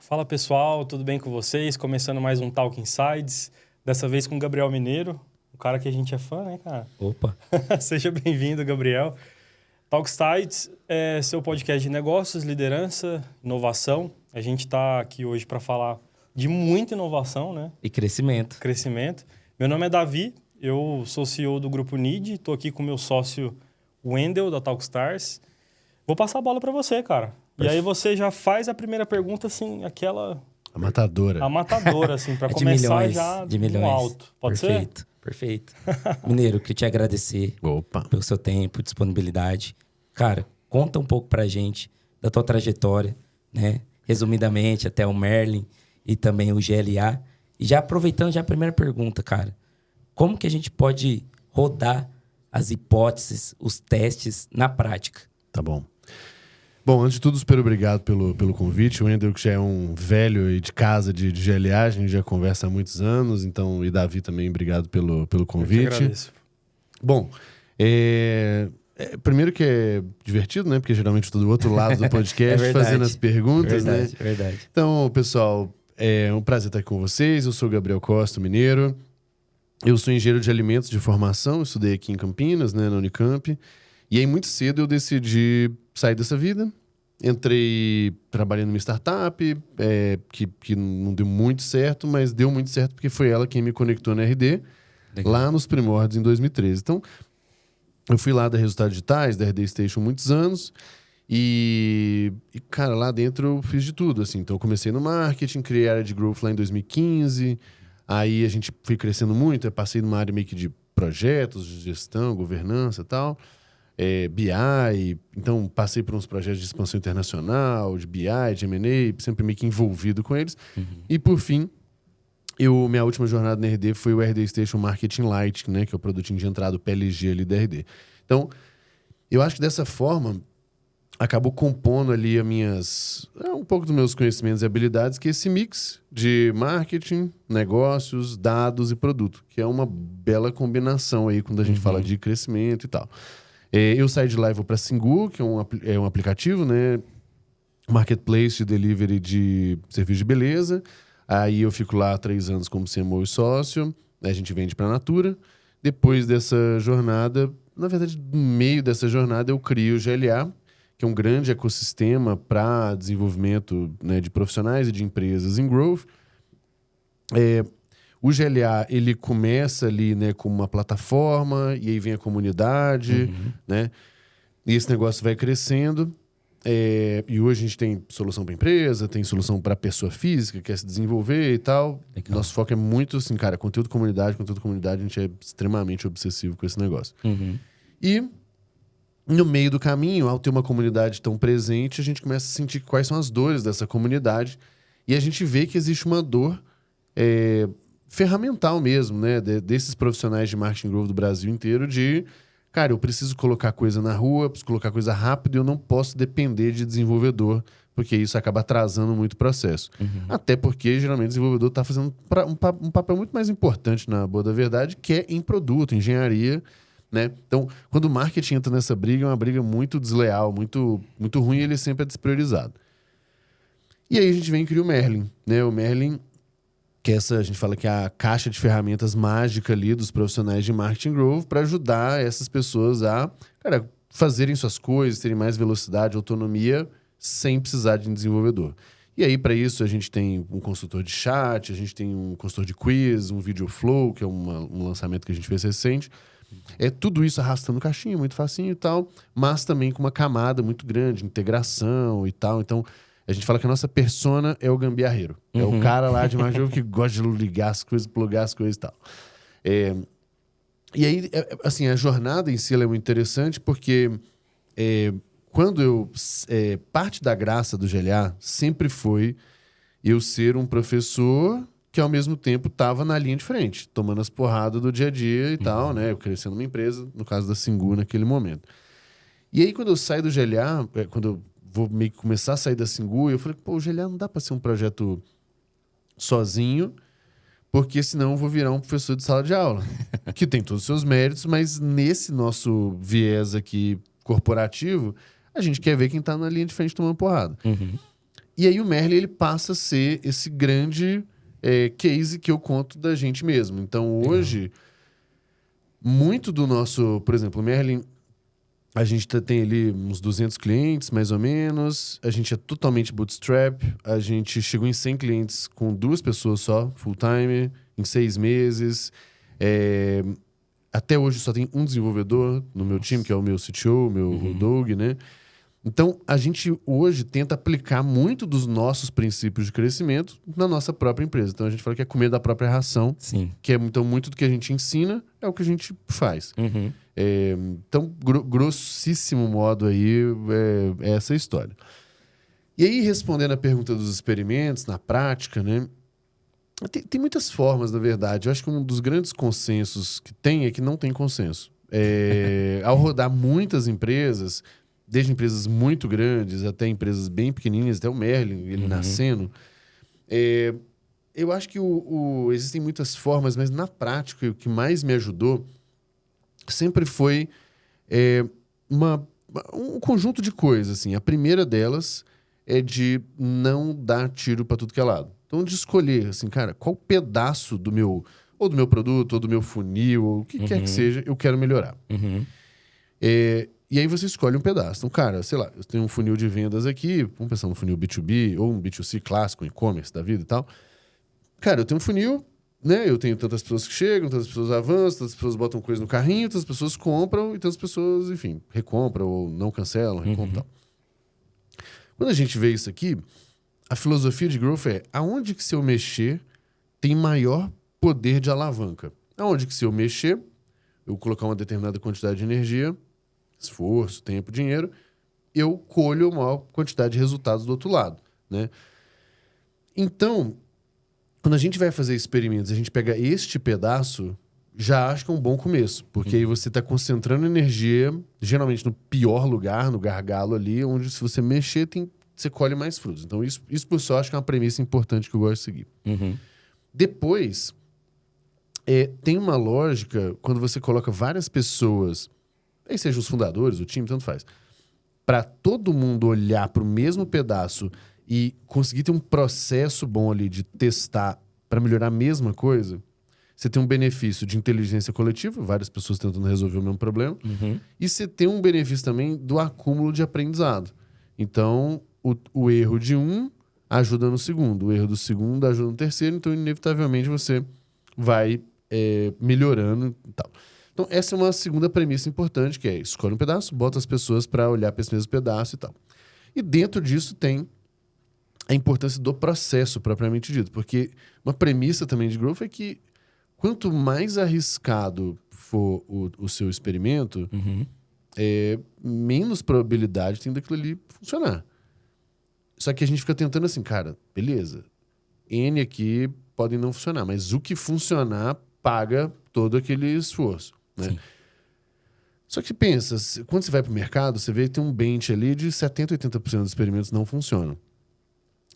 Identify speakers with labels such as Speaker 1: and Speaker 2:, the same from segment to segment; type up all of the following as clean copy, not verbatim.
Speaker 1: Fala pessoal, tudo bem com vocês? Começando mais um Talk Insights, dessa vez com o Gabriel Mineiro, um cara que a gente é fã, né, cara?
Speaker 2: Opa!
Speaker 1: Seja bem-vindo, Gabriel. Talk Insights é seu podcast de negócios, liderança, inovação. A gente está aqui hoje para falar de muita inovação, né?
Speaker 2: E crescimento.
Speaker 1: Crescimento. Meu nome é Davi, eu sou CEO do Grupo NID, estou aqui com meu sócio Wendel, da Talkstars. Vou passar a bola para você, cara. E aí você já faz a primeira pergunta, assim, aquela...
Speaker 3: A matadora.
Speaker 1: A matadora, assim, para começar
Speaker 2: milhões,
Speaker 1: já
Speaker 2: de milhões.
Speaker 1: no alto. Pode
Speaker 2: Perfeito,
Speaker 1: ser?
Speaker 2: perfeito. Mineiro, eu queria te agradecer pelo seu tempo, disponibilidade. Cara, conta um pouco pra gente da tua trajetória, né? Resumidamente, até o Merlin e também o GLA. E já aproveitando já a primeira pergunta, cara. Como que a gente pode rodar as hipóteses, os testes na prática?
Speaker 3: Tá bom. Bom, antes de tudo, super obrigado pelo convite. O Wendel, que já é um velho e de casa de GLA, a gente já conversa há muitos anos. Então, e Davi também, obrigado pelo convite.
Speaker 1: Eu que agradeço.
Speaker 3: Bom, primeiro que é divertido, né? Porque geralmente estou do outro lado do podcast fazendo as perguntas,
Speaker 2: verdade,
Speaker 3: né?
Speaker 2: Verdade.
Speaker 3: Então, pessoal, é um prazer estar aqui com vocês. Eu sou o Gabriel Costa, mineiro. Eu sou engenheiro de alimentos de formação. Estudei aqui em Campinas, né, na Unicamp. E aí, muito cedo, eu decidi sair dessa vida. Entrei trabalhando numa startup, que não deu muito certo, mas deu muito certo porque foi ela quem me conectou na RD, lá nos primórdios, em 2013. Então, eu fui lá da Resultados Digitais, da RD Station, muitos anos. E, cara, lá dentro eu fiz de tudo, assim. Então, eu comecei no marketing, criei a área de growth lá em 2015. Aí, a gente foi crescendo muito. Eu passei numa área meio que de projetos, de gestão, governança e tal. BI, então passei por uns projetos de expansão internacional, de BI, de M&A, sempre meio que envolvido com eles. Uhum. E por fim, minha última jornada na RD foi o RD Station Marketing Lite, né, que é o produtinho de entrada, o PLG ali da RD. Então, eu acho que dessa forma, acabou compondo ali um pouco dos meus conhecimentos e habilidades, que é esse mix de marketing, negócios, dados e produto, que é uma bela combinação aí quando a gente fala de crescimento e tal. Eu saí de lá e vou para Singu, que é um aplicativo, né? Marketplace de delivery de serviço de beleza. Aí eu fico lá há 3 anos como CMO e sócio. A gente vende para a Natura. Depois dessa jornada, na verdade, no meio dessa jornada, eu crio o GLA, que é um grande ecossistema para desenvolvimento, né, de profissionais e de empresas em growth. O GLA, ele começa ali, né, como uma plataforma, e aí vem a comunidade, né? E esse negócio vai crescendo. E hoje a gente tem solução para empresa, tem solução para pessoa física, que quer se desenvolver e tal. Legal. Nosso foco é muito assim, cara, conteúdo comunidade, a gente é extremamente obsessivo com esse negócio. E no meio do caminho, ao ter uma comunidade tão presente, a gente começa a sentir quais são as dores dessa comunidade. E a gente vê que existe uma dor ferramental mesmo, né? Desses profissionais de marketing growth do Brasil inteiro de... Cara, eu preciso colocar coisa na rua, preciso colocar coisa rápido e eu não posso depender de desenvolvedor, porque isso acaba atrasando muito o processo. Até porque, geralmente, o desenvolvedor está fazendo um papel muito mais importante, na boa da verdade, que é em produto, engenharia, né? Então, quando o marketing entra nessa briga, é uma briga muito desleal, muito, muito ruim, e ele sempre é despriorizado. E aí a gente vem e cria o Merlin, né? O Merlin, que a gente fala que é a caixa de ferramentas mágica ali dos profissionais de marketing growth para ajudar essas pessoas a, cara, fazerem suas coisas, terem mais velocidade, autonomia, sem precisar de um desenvolvedor. E aí, para isso, a gente tem um consultor de chat, a gente tem um consultor de quiz, um video flow, que é um lançamento que a gente fez recente. Tudo isso arrastando caixinha, muito facinho e tal, mas também com uma camada muito grande, integração e tal. Então, a gente fala que a nossa persona é o gambiarreiro. É o cara lá de marketing que gosta de ligar as coisas, plugar as coisas e tal. E aí, assim, a jornada em si ela é muito interessante porque parte da graça do GLA sempre foi eu ser um professor que ao mesmo tempo estava na linha de frente, tomando as porradas do dia a dia e tal, né? Eu crescendo numa empresa, no caso da Singu, naquele momento. E aí, quando eu saio do GLA, quando eu vou meio que começar a sair da Singu, eu falei, pô, o GLA não dá para ser um projeto sozinho, porque senão eu vou virar um professor de sala de aula, que tem todos os seus méritos, mas nesse nosso viés aqui corporativo, a gente quer ver quem tá na linha de frente tomando porrada. E aí o Merlin, ele passa a ser esse grande case que eu conto da gente mesmo. Então, hoje, muito do nosso... Por exemplo, o Merlin, a gente tem ali uns 200 clientes, mais ou menos. A gente é totalmente bootstrap. A gente chegou em 100 clientes com 2 pessoas só, full-time, em 6 meses. Até hoje só tem um desenvolvedor no meu time, que é o meu CTO, o Doug, né? Então, a gente hoje tenta aplicar muito dos nossos princípios de crescimento na nossa própria empresa. Então, a gente fala que é comer da própria ração.
Speaker 2: Sim.
Speaker 3: Que é, então, muito do que a gente ensina é o que a gente faz. Então, grossíssimo modo aí, é essa história. E aí, respondendo a pergunta dos experimentos, na prática, né? Tem muitas formas, na verdade. Eu acho que um dos grandes consensos que tem é que não tem consenso. Ao rodar muitas empresas... Desde empresas muito grandes até empresas bem pequenininhas, até o Merlin, ele nascendo. Eu acho que existem muitas formas, mas na prática o que mais me ajudou sempre foi um conjunto de coisas. Assim. A primeira delas é de não dar tiro para tudo que é lado. Então, de escolher, assim, cara, qual pedaço do meu produto, ou do meu funil, ou o que quer que seja, eu quero melhorar. E aí você escolhe um pedaço. Então, cara, sei lá, eu tenho um funil de vendas aqui, vamos pensar num funil B2B ou um B2C clássico, e-commerce da vida e tal. Cara, eu tenho um funil, né? Eu tenho tantas pessoas que chegam, tantas pessoas avançam, tantas pessoas botam coisa no carrinho, tantas pessoas compram e tantas pessoas, enfim, recompram ou não cancelam, recompram e tal. Quando a gente vê isso aqui, a filosofia de growth é aonde que se eu mexer tem maior poder de alavanca. Aonde que se eu mexer, eu colocar uma determinada quantidade de energia, esforço, tempo, dinheiro, eu colho a maior quantidade de resultados do outro lado, né? Então, quando a gente vai fazer experimentos, a gente pega este pedaço, já acho que é um bom começo, porque aí você está concentrando energia, geralmente no pior lugar, no gargalo ali, onde se você mexer, você colhe mais frutos. Então, isso por só acho que é uma premissa importante que eu gosto de seguir. Depois, tem uma lógica, quando você coloca várias pessoas... aí seja os fundadores, o time, tanto faz. Para todo mundo olhar para o mesmo pedaço e conseguir ter um processo bom ali de testar para melhorar a mesma coisa, você tem um benefício de inteligência coletiva, várias pessoas tentando resolver o mesmo problema, e você tem um benefício também do acúmulo de aprendizado. Então, o erro de um ajuda no segundo, o erro do segundo ajuda no terceiro, então, inevitavelmente, você vai melhorando e tal. Então, essa é uma segunda premissa importante, que é escolhe um pedaço, bota as pessoas para olhar para esse mesmo pedaço e tal. E dentro disso tem a importância do processo, propriamente dito. Porque uma premissa também de growth é que quanto mais arriscado for o seu experimento, menos probabilidade tem daquilo ali funcionar. Só que a gente fica tentando assim, cara, beleza, N aqui podem não funcionar, mas o que funcionar paga todo aquele esforço. Né? Só que pensa, quando você vai para o mercado, você vê que tem um bench ali de 70%, 80% dos experimentos não funcionam.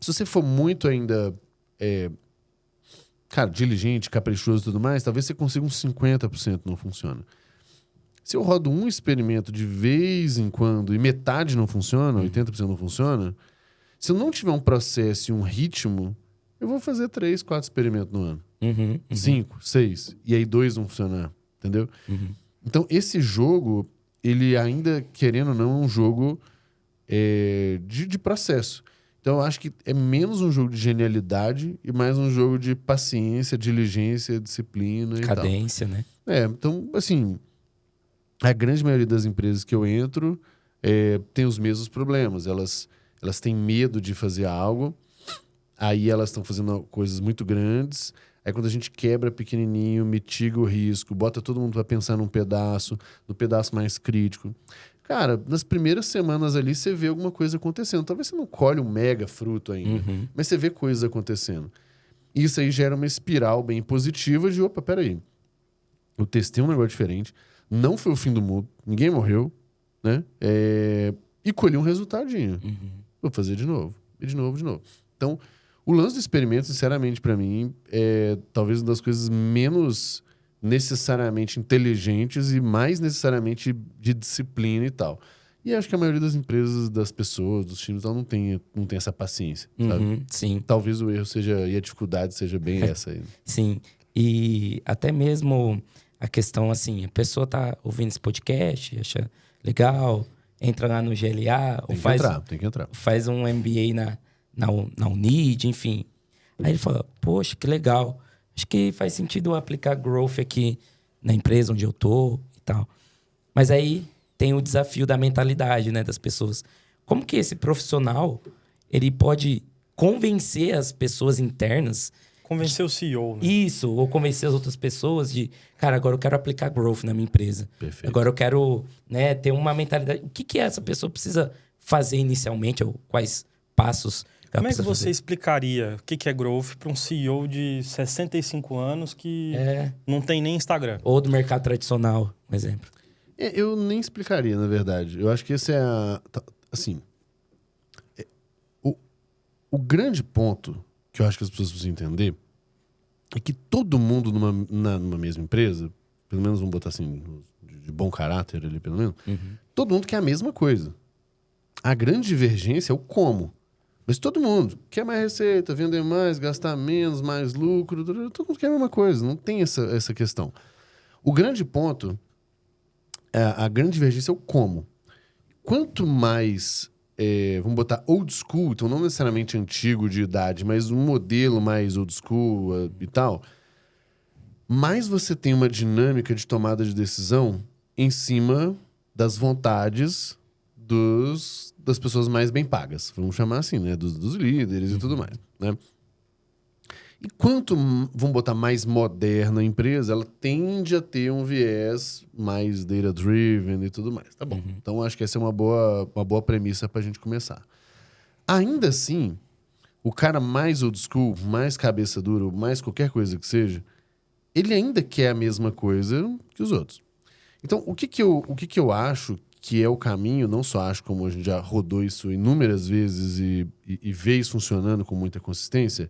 Speaker 3: Se você for muito ainda, diligente, caprichoso e tudo mais, talvez você consiga uns 50% não funciona. Se eu rodo um experimento de vez em quando e metade não funciona, 80% não funciona, se eu não tiver um processo e um ritmo, eu vou fazer 3, 4 experimentos no ano. 5, 6, e aí 2 vão funcionar. Entendeu? Então, esse jogo, ele ainda, querendo ou não, é um jogo de processo. Então, eu acho que é menos um jogo de genialidade e mais um jogo de paciência, diligência, disciplina e
Speaker 2: cadência,
Speaker 3: tal.
Speaker 2: Né?
Speaker 3: Então, assim, a grande maioria das empresas que eu entro tem os mesmos problemas. Elas têm medo de fazer algo, aí elas estão fazendo coisas muito grandes. Aí quando a gente quebra pequenininho, mitiga o risco, bota todo mundo para pensar no pedaço mais crítico. Cara, nas primeiras semanas ali você vê alguma coisa acontecendo. Talvez você não colhe um mega fruto ainda, mas você vê coisas acontecendo. E isso aí gera uma espiral bem positiva de, opa, peraí, eu testei um negócio diferente, não foi o fim do mundo, ninguém morreu, né? E colhi um resultadinho. Vou fazer de novo, e de novo, de novo. Então, o lance do experimento, sinceramente, para mim, é talvez uma das coisas menos necessariamente inteligentes e mais necessariamente de disciplina e tal. E acho que a maioria das empresas, das pessoas, dos times, não tem essa paciência, sabe?
Speaker 2: Sim.
Speaker 3: Talvez o erro seja, e a dificuldade seja bem essa aí.
Speaker 2: Sim. E até mesmo a questão, assim, a pessoa tá ouvindo esse podcast, acha legal, entra lá no GLA, ou
Speaker 3: Tem que entrar.
Speaker 2: faz um MBA na Unid, enfim. Aí ele fala, poxa, que legal. Acho que faz sentido eu aplicar growth aqui na empresa onde eu tô e tal. Mas aí tem o desafio da mentalidade, né, das pessoas. Como que esse profissional, ele pode convencer as pessoas internas...
Speaker 1: Convencer o CEO, né?
Speaker 2: Isso, ou convencer as outras pessoas de... Cara, agora eu quero aplicar growth na minha empresa.
Speaker 3: Perfeito.
Speaker 2: Agora eu quero, né, ter uma mentalidade... O que essa pessoa precisa fazer inicialmente? Ou quais passos ela
Speaker 1: Como é que
Speaker 2: precisa
Speaker 1: você
Speaker 2: fazer?
Speaker 1: explicaria o que é growth para um CEO de 65 anos que não tem nem Instagram?
Speaker 2: Ou do mercado tradicional, um exemplo.
Speaker 3: Eu nem explicaria, na verdade. Eu acho que esse é assim... O grande ponto que eu acho que as pessoas precisam entender é que todo mundo numa mesma empresa, pelo menos vamos botar assim, de bom caráter ali, pelo menos, todo mundo quer a mesma coisa. A grande divergência é o como. Mas todo mundo quer mais receita, vender mais, gastar menos, mais lucro, todo mundo quer a mesma coisa, não tem essa questão. O grande ponto, a grande divergência é o como. Quanto mais, vamos botar old school, então não necessariamente antigo de idade, mas um modelo mais old school e tal, mais você tem uma dinâmica de tomada de decisão em cima das vontades das pessoas mais bem pagas, vamos chamar assim, né? Dos líderes e tudo mais, né? E quanto, vamos botar, mais moderna a empresa, ela tende a ter um viés mais data-driven e tudo mais. Tá bom. Então, acho que essa é uma boa premissa pra gente começar. Ainda assim, o cara mais old school, mais cabeça dura, mais qualquer coisa que seja, ele ainda quer a mesma coisa que os outros. Então, o que eu acho que é o caminho, não só acho, como a gente já rodou isso inúmeras vezes e vê isso funcionando com muita consistência,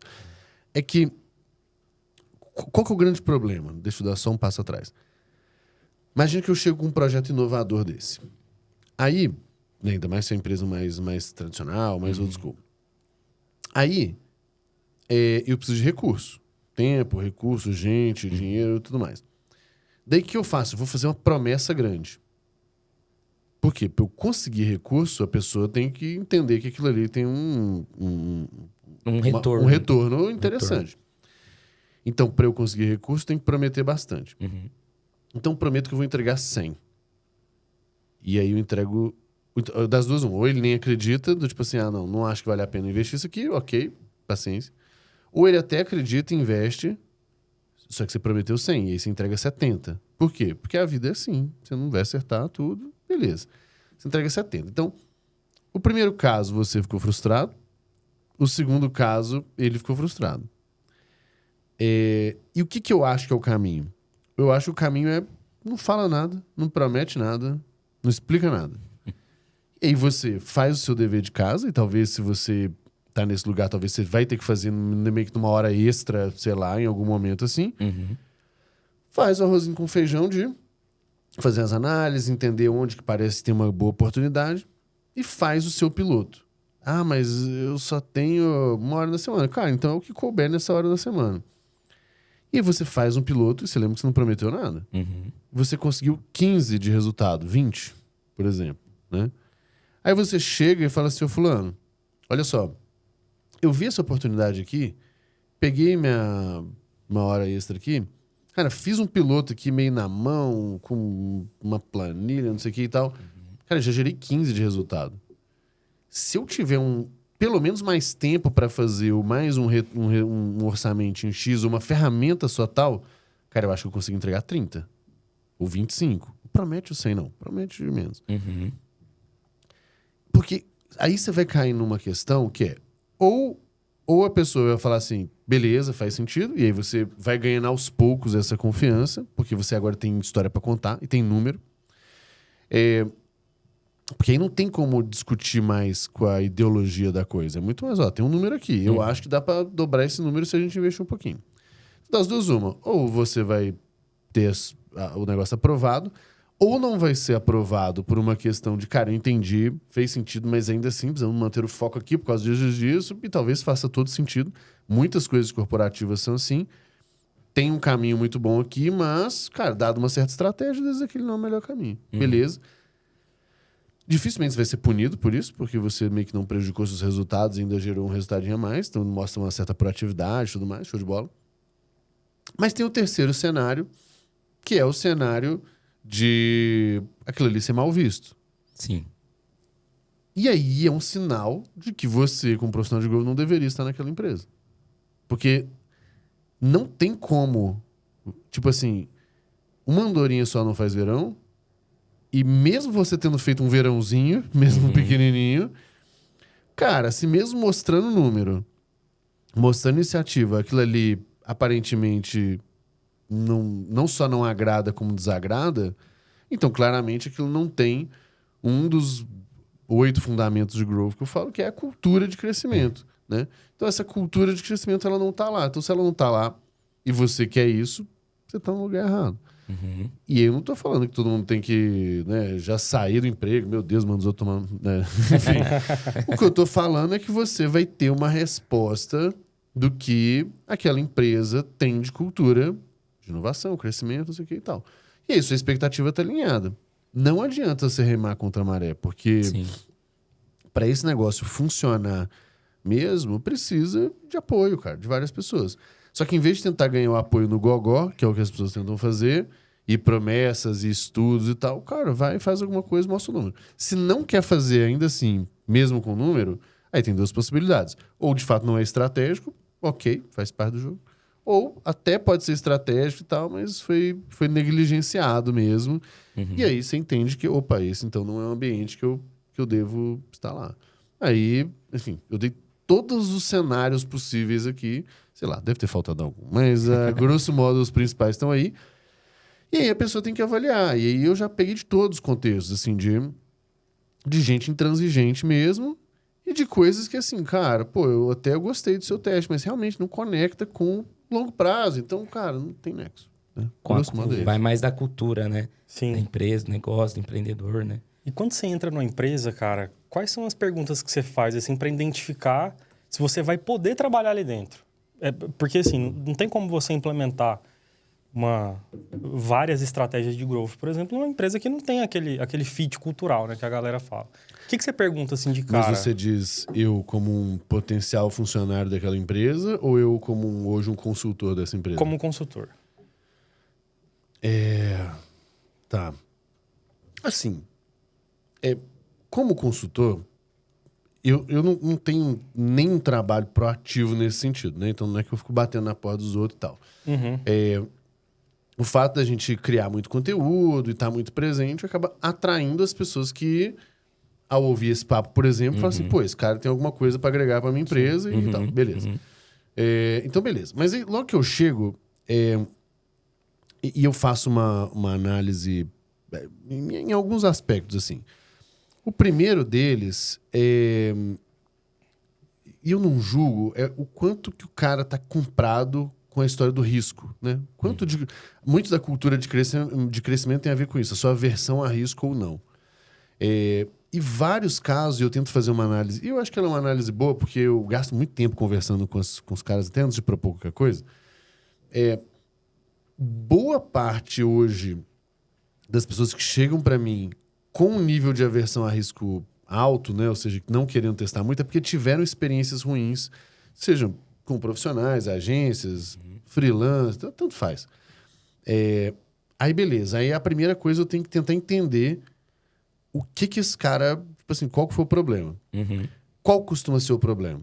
Speaker 3: é que... Qual que é o grande problema? Deixa eu dar só um passo atrás. Imagina que eu chego com um projeto inovador desse. Aí, ainda mais se é uma empresa mais tradicional, mais old school. Aí, eu preciso de recurso. Tempo, recurso, gente, dinheiro e tudo mais. Daí o que eu faço? Eu vou fazer uma promessa grande. Por quê? Para eu conseguir recurso, a pessoa tem que entender que aquilo ali tem um
Speaker 2: retorno.
Speaker 3: Um retorno interessante. Então, para eu conseguir recurso, tem que prometer bastante. Então, prometo que eu vou entregar 100. E aí eu entrego... Das duas, ou ele nem acredita, do tipo assim, não acho que vale a pena investir isso aqui, ok, paciência. Ou ele até acredita e investe, só que você prometeu 100, e aí você entrega 70. Por quê? Porque a vida é assim. Você não vai acertar tudo, beleza. Você entrega 70. Então, o primeiro caso, você ficou frustrado. O segundo caso, ele ficou frustrado. E o que eu acho que é o caminho? Eu acho que o caminho é não fala nada, não promete nada, não explica nada. E aí você faz o seu dever de casa, e talvez se você tá nesse lugar, talvez você vai ter que fazer meio que numa hora extra, sei lá, em algum momento assim. Faz o arrozinho com feijão de fazer as análises, entender onde que parece ter uma boa oportunidade e faz o seu piloto. Mas eu só tenho uma hora na semana. Cara, então é o que couber nessa hora da semana. E aí você faz um piloto e você lembra que você não prometeu nada. Você conseguiu 15 de resultado, 20, por exemplo, né? Aí você chega e fala assim, ô fulano, olha só, eu vi essa oportunidade aqui, peguei uma hora extra aqui, cara, fiz um piloto aqui meio na mão, com uma planilha, não sei o que e tal. Cara, já gerei 15 de resultado. Se eu tiver pelo menos mais tempo para fazer mais um orçamento em X, uma ferramenta só tal, cara, eu acho que eu consigo entregar 30. Ou 25. Não promete o 100, não. Promete menos. Porque aí você vai cair numa questão que é ou a pessoa vai falar assim, beleza, faz sentido, e aí você vai ganhando aos poucos essa confiança, porque você agora tem história para contar e tem número. Porque aí não tem como discutir mais com a ideologia da coisa. É muito mais, tem um número aqui. Eu acho que dá para dobrar esse número se a gente investir um pouquinho. Das duas, uma. Ou você vai ter o negócio aprovado, ou não vai ser aprovado por uma questão de, cara, eu entendi, fez sentido, mas ainda assim precisamos manter o foco aqui por causa disso, e talvez faça todo sentido. Muitas coisas corporativas são assim. Tem um caminho muito bom aqui, mas, cara, dado uma certa estratégia, às vezes aquele não é o melhor caminho. Beleza. Dificilmente você vai ser punido por isso, porque você meio que não prejudicou seus resultados e ainda gerou um resultadinho a mais, então mostra uma certa proatividade e tudo mais, show de bola. Mas tem o terceiro cenário, que é o cenário de aquilo ali ser mal visto.
Speaker 2: Sim.
Speaker 3: E aí é um sinal de que você, como profissional de growth, não deveria estar naquela empresa. Porque não tem como... Tipo assim, uma andorinha só não faz verão, e mesmo você tendo feito um verãozinho, mesmo pequenininho, cara, se mesmo mostrando número, mostrando iniciativa, aquilo ali aparentemente... não só não agrada como desagrada, então claramente aquilo não tem um dos 8 fundamentos de growth que eu falo, que é a cultura de crescimento, né? Então essa cultura de crescimento ela não tá lá. Então se ela não tá lá e você quer isso, você tá no lugar errado. E eu não tô falando que todo mundo tem que, né, já sair do emprego, meu Deus, mandou tomar... Né? Enfim, o que eu tô falando é que você vai ter uma resposta do que aquela empresa tem de cultura de inovação, crescimento, não sei o que e tal. E aí, sua expectativa está alinhada. Não adianta você remar contra a maré, porque para esse negócio funcionar mesmo, precisa de apoio, cara, de várias pessoas. Só que em vez de tentar ganhar o apoio no gogó, que é o que as pessoas tentam fazer, e promessas, e estudos e tal, cara, vai, faz alguma coisa, mostra o número. Se não quer fazer ainda assim, mesmo com o número, aí tem 2 possibilidades. Ou de fato não é estratégico, ok, faz parte do jogo. Ou até pode ser estratégico e tal, mas foi negligenciado mesmo. E aí você entende que, opa, esse então não é um ambiente que eu devo estar lá. Aí, enfim, eu dei todos os cenários possíveis aqui. Sei lá, deve ter faltado algum. Mas, grosso modo, os principais estão aí. E aí a pessoa tem que avaliar. E aí eu já peguei de todos os contextos, assim, de gente intransigente mesmo. E de coisas que, assim, cara, pô, eu até gostei do seu teste, mas realmente não conecta com longo prazo. Então, cara, não tem nexo. Né?
Speaker 2: Vai mais da cultura, né?
Speaker 1: Sim.
Speaker 2: Da empresa, do negócio, do empreendedor, né?
Speaker 1: E quando você entra numa empresa, cara, quais são as perguntas que você faz, assim, para identificar se você vai poder trabalhar ali dentro? Porque, assim, não tem como você implementar várias estratégias de growth, por exemplo, numa empresa que não tem aquele fit cultural, né, que a galera fala. O que você pergunta, assim, de cara?
Speaker 3: Mas você diz eu como um potencial funcionário daquela empresa ou eu como hoje um consultor dessa empresa?
Speaker 1: Como consultor.
Speaker 3: Tá. Assim, como consultor, eu não tenho nenhum trabalho proativo nesse sentido, né? Então não é que eu fico batendo na porta dos outros e tal. O fato da gente criar muito conteúdo e estar muito presente acaba atraindo as pessoas que, ao ouvir esse papo, por exemplo, falam assim, pô, esse cara tem alguma coisa para agregar para minha empresa e tal. Beleza. Então, beleza. Mas aí, logo que eu chego e eu faço uma análise em alguns aspectos, assim. O primeiro deles e eu não julgo, o quanto que o cara tá comprado com a história do risco, né? Muito da cultura de crescimento tem a ver com isso, a sua aversão a risco ou não. E vários casos, eu tento fazer uma análise, e eu acho que ela é uma análise boa, porque eu gasto muito tempo conversando com os caras, até antes de propor qualquer coisa. Boa parte hoje das pessoas que chegam para mim com um nível de aversão a risco alto, né? Ou seja, não querendo testar muito, é porque tiveram experiências ruins, sejam com profissionais, agências, freelance, tanto faz. Aí, beleza. Aí, a primeira coisa, eu tenho que tentar entender o que esse cara... Tipo assim, qual que foi o problema? Qual costuma ser o problema?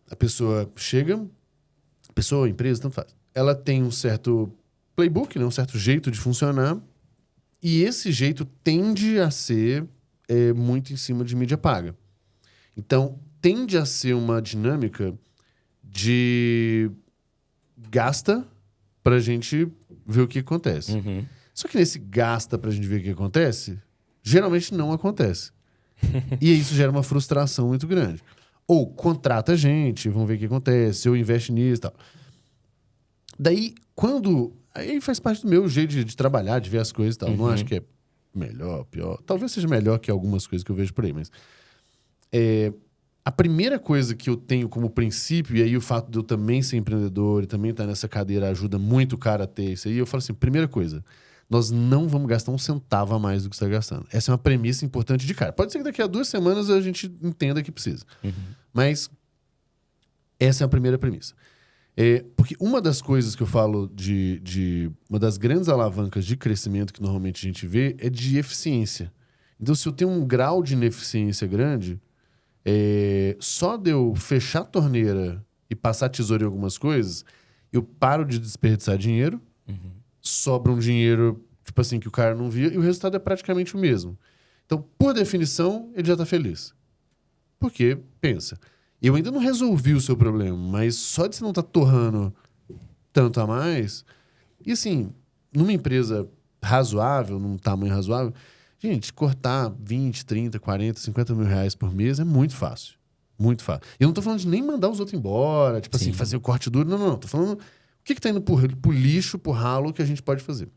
Speaker 3: A pessoa chega... Pessoa, empresa, tanto faz. Ela tem um certo playbook, né? Um certo jeito de funcionar. E esse jeito tende a ser muito em cima de mídia paga. Então, tende a ser uma dinâmica de gasta pra gente ver o que acontece. Só que nesse gasta pra gente ver o que acontece, geralmente não acontece. E isso gera uma frustração muito grande. Ou contrata gente, vamos ver o que acontece, ou investe nisso e tal. Daí, quando Aí faz parte do meu jeito de trabalhar, de ver as coisas e tal. Não acho que é melhor, pior. Talvez seja melhor que algumas coisas que eu vejo por aí, mas... A primeira coisa que eu tenho como princípio, e aí o fato de eu também ser empreendedor e também estar nessa cadeira ajuda muito o cara a ter isso aí, eu falo assim, primeira coisa, nós não vamos gastar um centavo a mais do que você está gastando. Essa é uma premissa importante de cara. Pode ser que daqui a 2 semanas a gente entenda que precisa. Mas essa é a primeira premissa. Porque uma das coisas que eu falo uma das grandes alavancas de crescimento que normalmente a gente vê é de eficiência. Então, se eu tenho um grau de ineficiência grande, só de eu fechar a torneira e passar tesoura em algumas coisas, eu paro de desperdiçar dinheiro, sobra um dinheiro, tipo assim, que o cara não via, e o resultado é praticamente o mesmo. Então, por definição, ele já está feliz. Porque, pensa, eu ainda não resolvi o seu problema, mas só de você não estar torrando tanto a mais... E assim, numa empresa razoável, num tamanho razoável... Gente, cortar 20, 30, 40, 50 mil reais por mês é muito fácil. Muito fácil. Eu não tô falando de nem mandar os outros embora, tipo assim, fazer o corte duro. Não. Tô falando o que tá indo pro lixo, pro ralo que a gente pode fazer.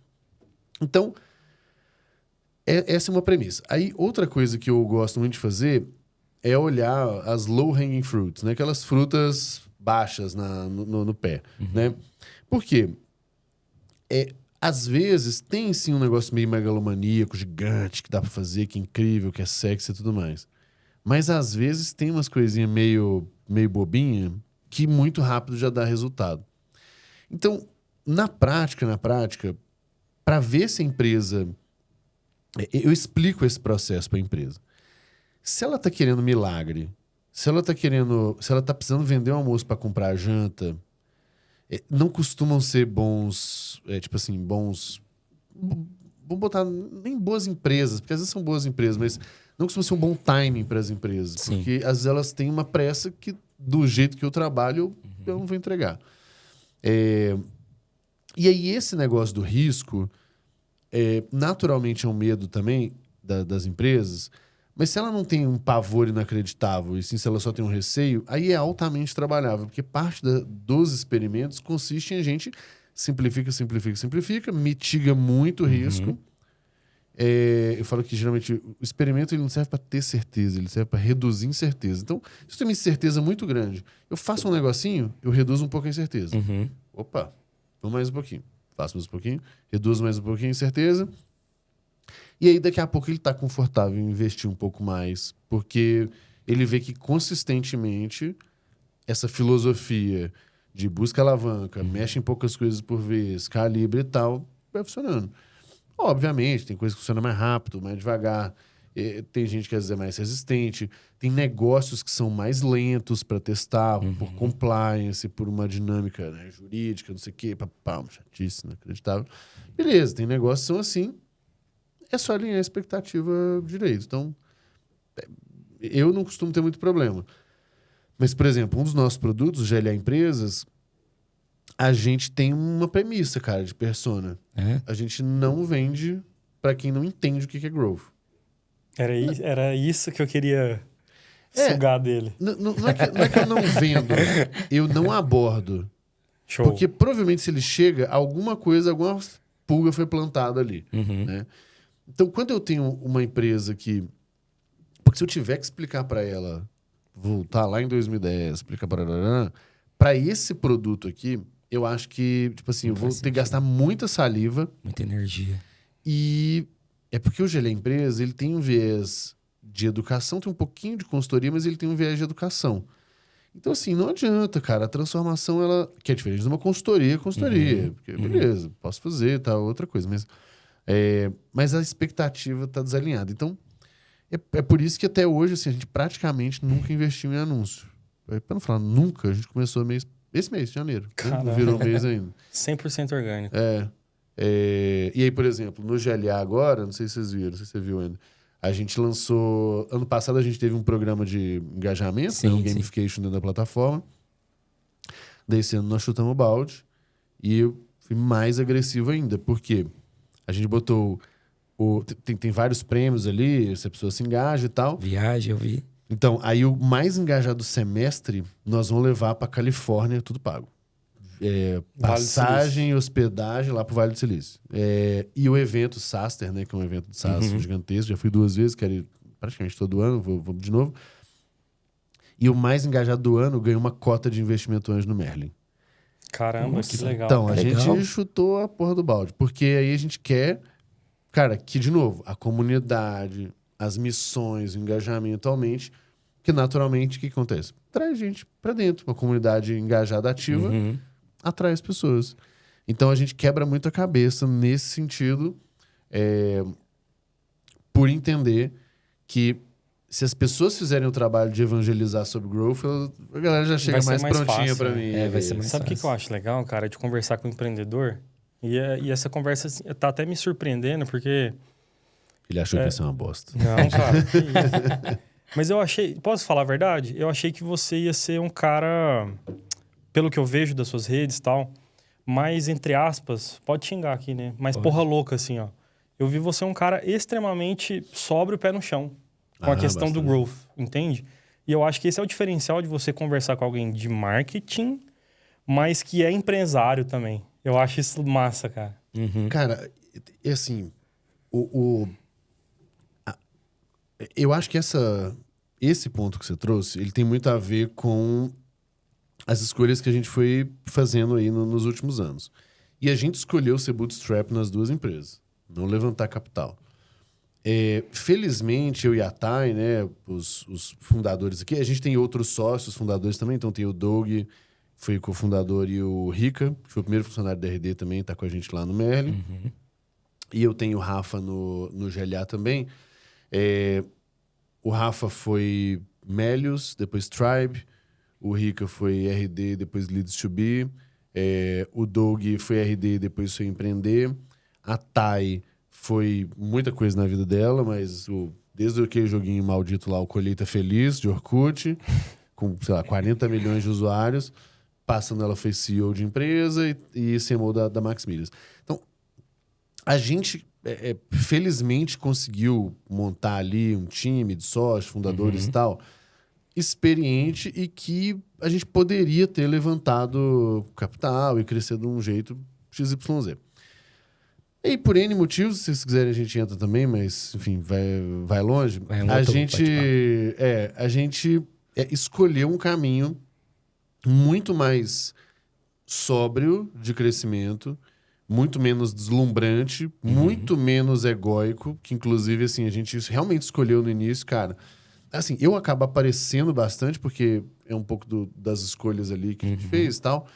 Speaker 3: Então, essa é uma premissa. Aí, outra coisa que eu gosto muito de fazer é olhar as low-hanging fruits, né? Aquelas frutas baixas no pé, né? Por quê? Às vezes tem sim um negócio meio megalomaníaco, gigante, que dá pra fazer, que é incrível, que é sexy e tudo mais. Mas às vezes tem umas coisinhas meio bobinha que muito rápido já dá resultado. Então, na prática, para ver se a empresa... Eu explico esse processo para a empresa. Se ela tá querendo milagre, se ela tá precisando vender um almoço para comprar janta... Não costumam ser bons, tipo assim, bons... Vamos botar nem boas empresas, porque às vezes são boas empresas, mas não costuma ser um bom timing para as empresas. Sim. Porque às vezes elas têm uma pressa que, do jeito que eu trabalho, eu não vou entregar. E aí esse negócio do risco, naturalmente é um medo também das empresas, mas se ela não tem um pavor inacreditável, e sim se ela só tem um receio, aí é altamente trabalhável, porque parte dos experimentos consiste em a gente simplifica, mitiga muito o risco. Eu falo que geralmente o experimento ele não serve para ter certeza, ele serve para reduzir incerteza. Então, se eu tenho uma incerteza muito grande, eu faço um negocinho, eu reduzo um pouco a incerteza. Opa, vamos mais um pouquinho. Faço mais um pouquinho, reduzo mais um pouquinho a incerteza. E aí, daqui a pouco, ele está confortável em investir um pouco mais, porque ele vê que, consistentemente, essa filosofia de busca alavanca, mexe em poucas coisas por vez, calibre e tal, vai funcionando. Obviamente, tem coisa que funciona mais rápido, mais devagar. Tem gente que, às vezes, é mais resistente. Tem negócios que são mais lentos para testar, por compliance, por uma dinâmica, né, jurídica, não sei o quê, uma chatice, inacreditável. Beleza, tem negócios que são assim. É só alinhar a expectativa direito. Então, eu não costumo ter muito problema. Mas, por exemplo, um dos nossos produtos, GLA Empresas, a gente tem uma premissa, cara, de persona. A gente não vende para quem não entende o que é growth.
Speaker 1: Era isso que eu queria sugar dele.
Speaker 3: Não é que eu não vendo, eu não abordo.
Speaker 1: Show.
Speaker 3: Porque provavelmente se ele chega, alguma pulga foi plantada ali. Né? Então, quando eu tenho uma empresa que... Porque se eu tiver que explicar para ela, voltar lá em 2010, explicar para esse produto aqui, eu acho que, tipo assim, eu vou ter que gastar muita saliva.
Speaker 2: Muita energia.
Speaker 3: E é porque o GLA Empresa, ele tem um viés de educação, tem um pouquinho de consultoria, mas ele tem um viés de educação. Então, assim, não adianta, cara. A transformação, ela... Que é diferente de uma consultoria. Porque, beleza, posso fazer, tá, outra coisa. Mas a expectativa tá desalinhada. Então, é por isso que até hoje, assim, a gente praticamente nunca investiu em anúncio. Para não falar nunca, a gente começou esse mês, de janeiro. Né? Não virou mês ainda.
Speaker 1: 100% orgânico.
Speaker 3: E aí, por exemplo, no GLA agora, não sei se vocês viram, não sei se você viu ainda, a gente lançou... Ano passado a gente teve um programa de engajamento, né, um gamification dentro da plataforma. Daí esse ano nós chutamos o balde e eu fui mais agressivo ainda, porque a gente botou... Tem vários prêmios ali, se a pessoa se engaja e tal.
Speaker 2: Viagem, eu vi.
Speaker 3: Então, aí o mais engajado do semestre, nós vamos levar para Califórnia, tudo pago. passagem e hospedagem lá pro Vale do Silício. E o evento SaaStr, né? Que é um evento de SaaS gigantesco. Já fui 2 vezes, quero ir praticamente todo ano, vou de novo. E o mais engajado do ano ganhou uma cota de investimento anjo no Merlin.
Speaker 1: Caramba, que legal.
Speaker 3: Então, a
Speaker 2: Legal.
Speaker 3: gente chutou a porra do balde. Porque aí a gente quer, cara, que, de novo, a comunidade, as missões, o engajamento aumente, que naturalmente, o que acontece? Traz gente pra dentro. Uma comunidade engajada, ativa, atrai as pessoas. Então, a gente quebra muito a cabeça nesse sentido, por entender que se as pessoas fizerem o trabalho de evangelizar sobre growth, a galera já chega mais prontinha
Speaker 1: fácil,
Speaker 3: pra
Speaker 1: né?
Speaker 3: mim.
Speaker 2: Vai ser mais
Speaker 1: Sabe o que
Speaker 2: fácil.
Speaker 1: eu acho legal, cara? De conversar com o empreendedor. E essa conversa assim, tá até me surpreendendo, porque...
Speaker 3: Ele achou que ia ser uma bosta.
Speaker 1: Não, cara, que isso. Mas eu achei... Posso falar a verdade? Eu achei que você ia ser um cara, pelo que eu vejo das suas redes e tal, mais, entre aspas, pode xingar aqui, né? Mais porra louca, assim, ó. Eu vi você um cara extremamente sóbrio, pé no chão, com a questão do growth, entende? E eu acho que esse é o diferencial de você conversar com alguém de marketing, mas que é empresário também. Eu acho isso massa, cara.
Speaker 3: Cara, assim, eu acho que esse ponto que você trouxe, ele tem muito a ver com as escolhas que a gente foi fazendo aí nos últimos anos. E a gente escolheu ser bootstrap nas 2 empresas, não levantar capital. Felizmente, eu e a Thay, né, os fundadores aqui, a gente tem outros sócios fundadores também, então tem o Doug, foi cofundador, e o Rica, que foi o primeiro funcionário da RD também, tá com a gente lá no Merlin. E eu tenho o Rafa no GLA também. O Rafa foi Melius, depois Tribe. O Rica foi RD, depois Leads to Be. O Doug foi RD, depois foi Empreender. A Thay foi muita coisa na vida dela, mas desde aquele joguinho maldito lá, o Colheita Feliz, de Orkut, com, sei lá, 40 milhões de usuários. Passando, ela foi CEO de empresa e CMO da Max Milhas. Então, a gente, felizmente, conseguiu montar ali um time de sócios, fundadores e tal, experiente, e que a gente poderia ter levantado capital e crescer de um jeito XYZ. E por N motivos, se vocês quiserem a gente entra também, mas, enfim, vai longe. A gente escolheu um caminho muito mais sóbrio de crescimento, muito menos deslumbrante, muito menos egóico, que inclusive, assim, a gente realmente escolheu no início, cara. Assim, eu acabo aparecendo bastante, porque é um pouco das escolhas ali que a gente fez e tal,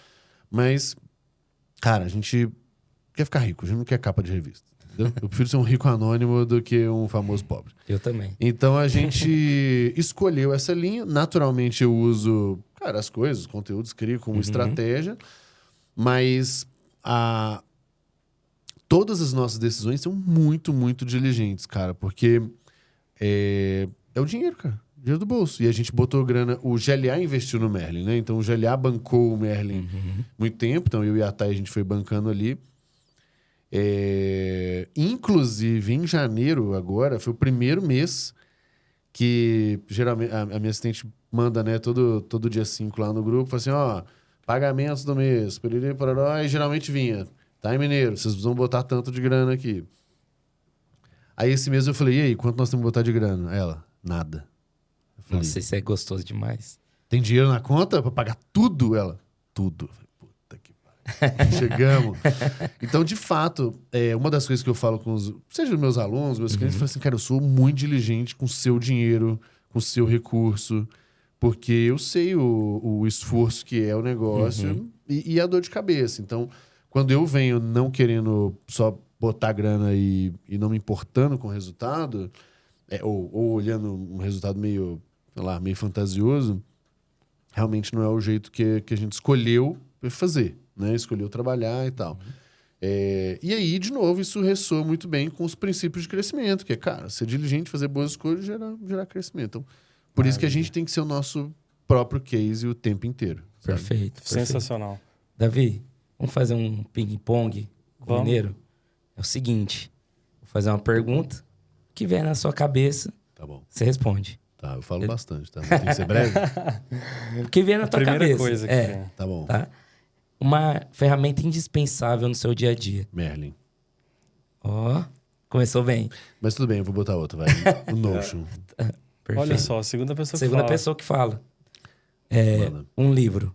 Speaker 3: mas, cara, a gente quer ficar rico, a gente não quer capa de revista, entendeu? Eu prefiro ser um rico anônimo do que um famoso pobre.
Speaker 2: Eu também.
Speaker 3: Então, a gente escolheu essa linha. Naturalmente, eu uso, cara, as coisas, os conteúdos, crio como estratégia, mas todas as nossas decisões são muito, muito diligentes, cara, porque é o dinheiro, cara. Dinheiro do bolso. E a gente botou grana... O GLA investiu no Merlin, né? Então, o GLA bancou o Merlin muito tempo. Então, eu e a Thay, a gente foi bancando ali. Inclusive, em janeiro, agora, foi o primeiro mês que, geralmente, a minha assistente manda, né, todo dia 5 lá no grupo, fala assim, ó, pagamentos do mês, e geralmente vinha, tá, mineiro, vocês vão botar tanto de grana aqui. Aí, esse mês eu falei, e aí, quanto nós temos que botar de grana? Nada. Eu falei,
Speaker 2: Nossa, isso é gostoso demais.
Speaker 3: tem dinheiro na conta pra pagar tudo? Ela, tudo. Eu falei, puta que pariu. Chegamos. Então, de fato, uma das coisas que eu falo com seja os meus alunos, meus clientes, eu falo assim, cara, eu sou muito diligente com o seu dinheiro, com o seu recurso, porque eu sei o esforço que é o negócio e a dor de cabeça. Então, quando eu venho não querendo só botar grana e não me importando com o resultado, ou olhando um resultado meio, sei lá, meio fantasioso, realmente não é o jeito que a gente escolheu fazer, né? Escolheu trabalhar e tal. E aí, de novo, isso ressoa muito bem com os princípios de crescimento, que é, cara, ser diligente, fazer boas escolhas e gerar crescimento. Então, por isso que a gente tem que ser o nosso próprio case o tempo inteiro. Sabe?
Speaker 2: Perfeito.
Speaker 1: Sensacional.
Speaker 2: Davi, vamos fazer um ping-pong com o
Speaker 1: Vamos.
Speaker 2: mineiro? É o seguinte, vou fazer uma pergunta, o que vier na sua cabeça,
Speaker 3: Tá bom.
Speaker 2: você responde.
Speaker 3: Tá, eu falo bastante, tá? Tem que ser breve?
Speaker 2: O que vier na tua
Speaker 1: Primeira
Speaker 2: cabeça.
Speaker 1: coisa que vem.
Speaker 3: Tá bom.
Speaker 2: Tá? uma ferramenta indispensável no seu dia a dia.
Speaker 3: Merlin.
Speaker 2: Ó, começou bem.
Speaker 3: Mas tudo bem, eu vou botar outra, vai. O Notion.
Speaker 2: Perfeito.
Speaker 1: Olha só, segunda pessoa que
Speaker 2: Segunda
Speaker 1: fala.
Speaker 2: pessoa que fala.
Speaker 3: Manda.
Speaker 2: Um livro.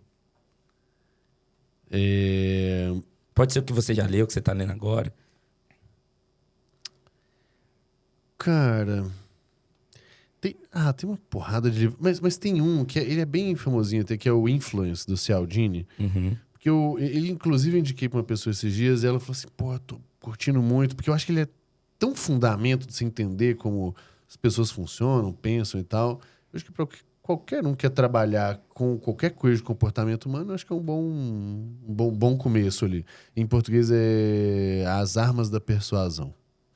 Speaker 3: É...
Speaker 2: Pode ser o que você já leu, que você tá lendo agora.
Speaker 3: Cara... Tem uma porrada de livro. Mas tem um que ele é bem famosinho até, que é o Influence, do Cialdini.
Speaker 2: Uhum.
Speaker 3: Porque ele, inclusive, eu indiquei pra uma pessoa esses dias e ela falou assim, pô, tô curtindo muito. Porque eu acho que ele é tão fundamento de se entender como as pessoas funcionam, pensam e tal. Eu acho que pra qualquer um que quer trabalhar com qualquer coisa de comportamento humano, eu acho que é um bom começo ali. Em português é As Armas da Persuasão,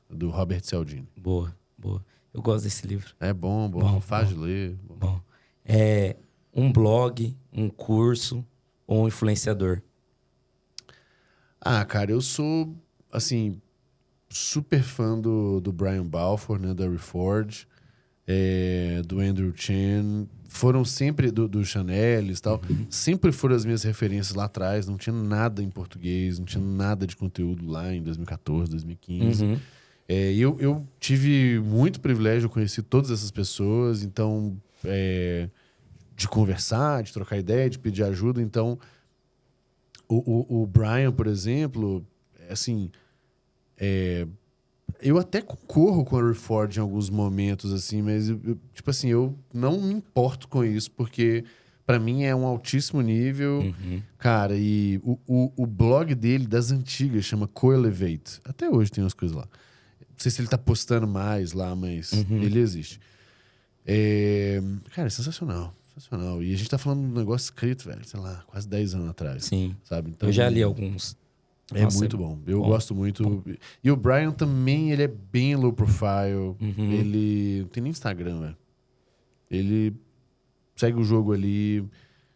Speaker 3: do Robert Cialdini.
Speaker 2: Boa, boa. Eu gosto desse livro.
Speaker 3: É bom, fácil de ler.
Speaker 2: Bom. É um blog, um curso ou um influenciador?
Speaker 3: Ah, cara, eu sou, assim, super fã do Brian Balfour, né, da Reforge, do Andrew Chen. Foram sempre, do Chanelis e tal, sempre foram as minhas referências lá atrás. Não tinha nada em português, não tinha nada de conteúdo lá em 2014, 2015.
Speaker 2: Uhum.
Speaker 3: E eu tive muito privilégio, eu conheci todas essas pessoas, então, de conversar, de trocar ideia, de pedir ajuda. Então, o Brian, por exemplo, assim, eu até concorro com a Reforge em alguns momentos, assim, mas, tipo assim, eu não me importo com isso, porque pra mim é um altíssimo nível, cara, e o blog dele, das antigas, chama Coelevate. Até hoje tem umas coisas lá. Não sei se ele tá postando mais lá, mas ele existe. Cara, é sensacional. Sensacional. E a gente tá falando de um negócio escrito, velho, sei lá, quase 10 anos atrás.
Speaker 2: Sim.
Speaker 3: Sabe? Então,
Speaker 2: Eu já li alguns.
Speaker 3: É
Speaker 2: Nossa,
Speaker 3: muito bom. Eu
Speaker 2: bom.
Speaker 3: gosto muito. E o Brian também, ele é bem low profile. Ele não tem nem Instagram, velho. Ele segue o jogo ali,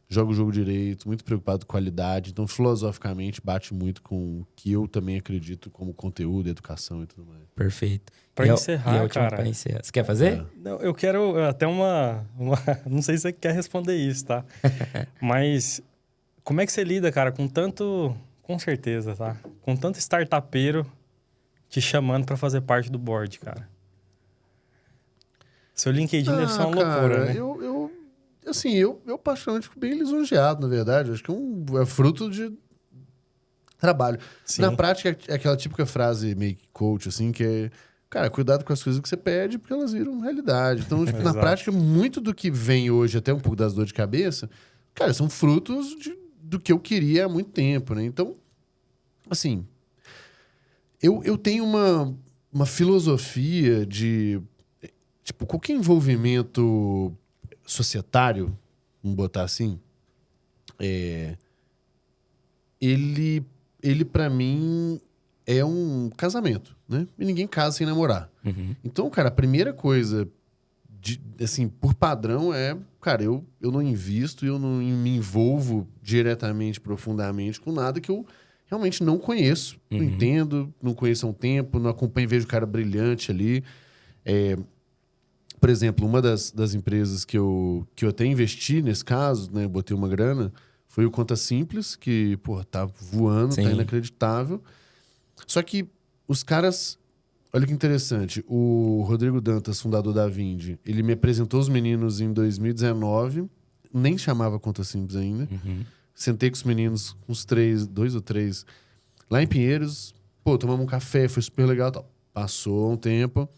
Speaker 3: joga o jogo direito, muito preocupado com qualidade. Então, filosoficamente, bate muito com o que eu também acredito como conteúdo, educação e tudo mais.
Speaker 2: Perfeito.
Speaker 1: Pra
Speaker 2: E a
Speaker 1: encerrar,
Speaker 2: última
Speaker 1: cara...
Speaker 2: pra encerrar. Você quer fazer?
Speaker 1: Não, eu quero até uma... Não sei se você quer responder isso, tá? Mas como é que você lida, cara, com tanto... Com certeza, tá? Com tanto startupeiro te chamando pra fazer parte do board, cara. Seu LinkedIn deve ser uma loucura, né?
Speaker 3: Eu particularmente fico bem lisonjeado, na verdade. Acho que é fruto de trabalho.
Speaker 1: Sim.
Speaker 3: Na prática, é aquela típica frase meio que coach, assim, que é... Cara, cuidado com as coisas que você pede, porque elas viram realidade. Então, tipo, na prática, muito do que vem hoje, até um pouco das dores de cabeça, cara, são frutos do que eu queria há muito tempo, né? Então, assim, eu tenho uma filosofia de... Tipo, qualquer envolvimento societário, vamos botar assim, ele para mim é um casamento, né? E ninguém casa sem namorar. Então, cara, a primeira coisa, assim, por padrão é... Cara, eu não invisto, eu não me envolvo diretamente, profundamente com nada que eu realmente não conheço. Não entendo, não conheço há um tempo, não acompanho, vejo o cara brilhante ali. Por exemplo, uma das empresas que eu até investi nesse caso, né? Botei uma grana, foi o Conta Simples, que, pô, tá voando,
Speaker 2: Sim.
Speaker 3: tá inacreditável. Só que os caras... Olha que interessante. O Rodrigo Dantas, fundador da Vindi, ele me apresentou os meninos em 2019. Nem chamava Conta Simples ainda. Sentei com os meninos, uns 2 ou 3, lá em Pinheiros. Pô, tomamos um café, foi super legal. Tal. Passou um tempo.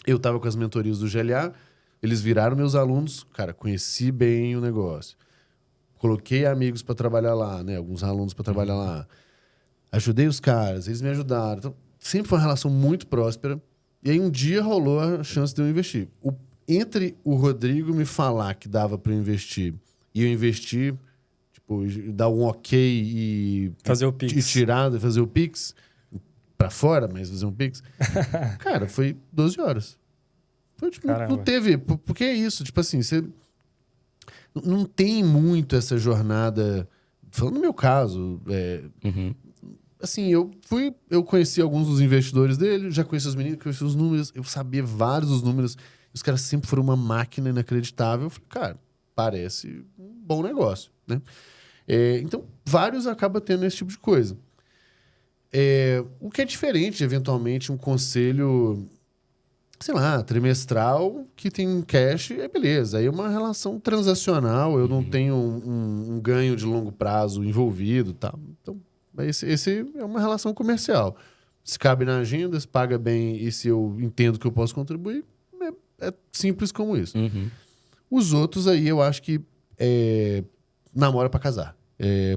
Speaker 3: Eu tava com as mentorias do GLA. Eles viraram meus alunos. Cara, conheci bem o negócio. Coloquei amigos para trabalhar lá, né? Alguns alunos para trabalhar lá. Ajudei os caras, eles me ajudaram. Então, sempre foi uma relação muito próspera. E aí um dia rolou a chance de eu investir. Entre o Rodrigo me falar que dava para eu investir e eu investir, tipo, dar um ok e...
Speaker 1: Fazer o Pix.
Speaker 3: E tirar, fazer o Pix para fora, mas fazer um Pix. Cara, foi 12 horas. Foi, tipo, não teve... Porque é isso, tipo assim, você... Não tem muito essa jornada... Falando no meu caso, assim, eu conheci alguns dos investidores dele, já conheci os meninos, conheci os números, eu sabia vários dos números, e os caras sempre foram uma máquina inacreditável. Eu falei, cara, parece um bom negócio, né? Então, vários acabam tendo esse tipo de coisa. O que é diferente, eventualmente, um conselho, sei lá, trimestral, que tem cash, beleza. Aí é uma relação transacional, eu não tenho um ganho de longo prazo envolvido, tá? Então, esse é uma relação comercial. Se cabe na agenda, se paga bem e se eu entendo que eu posso contribuir, é simples como isso. Os outros aí, eu acho que namora para casar.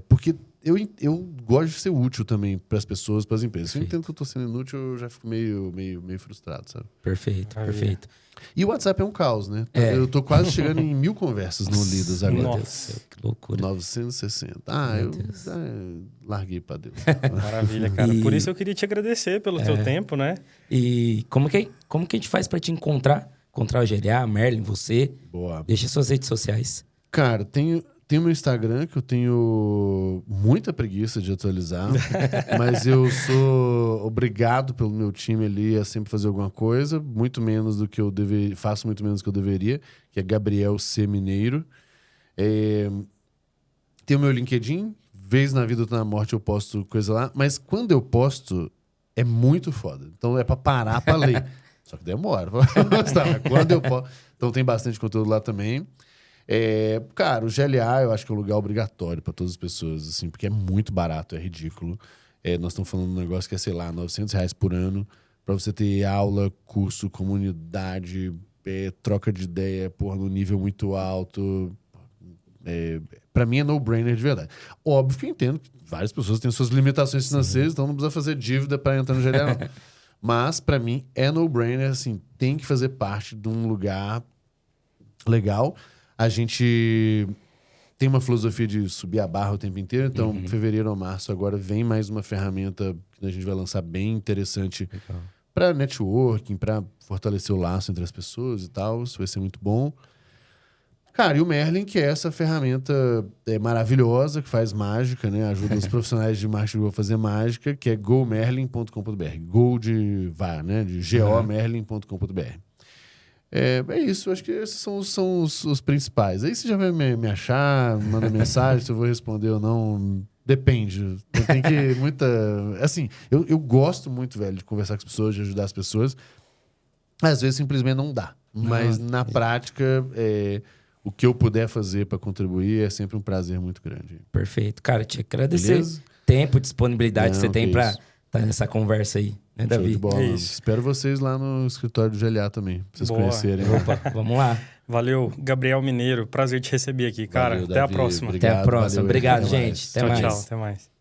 Speaker 3: Porque eu gosto de ser útil também para as pessoas, para as empresas. Se eu entendo que eu tô sendo inútil, eu já fico meio frustrado, sabe?
Speaker 2: Perfeito, perfeito.
Speaker 3: E o WhatsApp é um caos, né? Eu tô quase chegando em 1000 conversas não lidas agora.
Speaker 2: Nossa, que loucura.
Speaker 3: 960. Eu larguei para Deus.
Speaker 1: Maravilha, cara. Por isso eu queria te agradecer pelo teu tempo, né?
Speaker 2: E como que a gente faz para te encontrar? Encontrar o GLA, Merlin, você?
Speaker 3: Boa.
Speaker 2: Deixa suas redes sociais.
Speaker 3: Cara, tem o meu Instagram, que eu tenho muita preguiça de atualizar, mas eu sou obrigado pelo meu time ali a sempre fazer alguma coisa, muito menos do que eu deveria, faço muito menos do que eu deveria, que é Gabriel C. Mineiro. Tem o meu LinkedIn, vez na vida ou na morte eu posto coisa lá, mas quando eu posto, é muito foda. Então é pra parar pra ler. Só que demora. Quando eu posto. Então tem bastante conteúdo lá também. Cara, o GLA eu acho que é um lugar obrigatório para todas as pessoas, assim, porque é muito barato, é ridículo. Nós estamos falando de um negócio que é, sei lá, R$900 por ano para você ter aula, curso, comunidade, troca de ideia, no nível muito alto. Para mim é no-brainer de verdade. Óbvio que eu entendo que várias pessoas têm suas limitações financeiras, então não precisa fazer dívida para entrar no GLA, não. Mas, para mim, é no-brainer, assim, tem que fazer parte de um lugar legal. A gente tem uma filosofia de subir a barra o tempo inteiro. Então, fevereiro ou março, agora vem mais uma ferramenta que a gente vai lançar bem interessante para networking, para fortalecer o laço entre as pessoas e tal. Isso vai ser muito bom. Cara, e o Merlin, que é essa ferramenta maravilhosa, que faz mágica, né? Ajuda os profissionais de marketing a fazer mágica, que é gomerlin.com.br. Go de vá, né? De gomerlin.com.br. É isso, acho que esses são os principais. Aí você já vai me achar, manda mensagem, se eu vou responder ou não, depende. Tem que assim, eu gosto muito, velho, de conversar com as pessoas, de ajudar as pessoas. Às vezes simplesmente não dá. Mas na prática, o que eu puder fazer para contribuir é sempre um prazer muito grande.
Speaker 2: Perfeito. Cara, te agradecer.
Speaker 3: Beleza?
Speaker 2: Tempo, disponibilidade que você tem para
Speaker 3: isso.
Speaker 2: estar nessa conversa aí, né, Davi?
Speaker 3: Show de bola.
Speaker 1: Isso.
Speaker 3: Espero vocês lá no escritório do GLA também, pra vocês
Speaker 1: Boa.
Speaker 3: conhecerem.
Speaker 2: Opa, vamos lá.
Speaker 1: Valeu, Gabriel Mineiro. Prazer te receber aqui, cara.
Speaker 3: Valeu,
Speaker 1: Até a
Speaker 3: Davi.
Speaker 1: próxima.
Speaker 3: Obrigado,
Speaker 2: Até a próxima.
Speaker 3: valeu,
Speaker 2: Obrigado,
Speaker 3: até mais.
Speaker 2: gente. Até
Speaker 1: Tchau,
Speaker 2: mais.
Speaker 1: tchau. Até mais.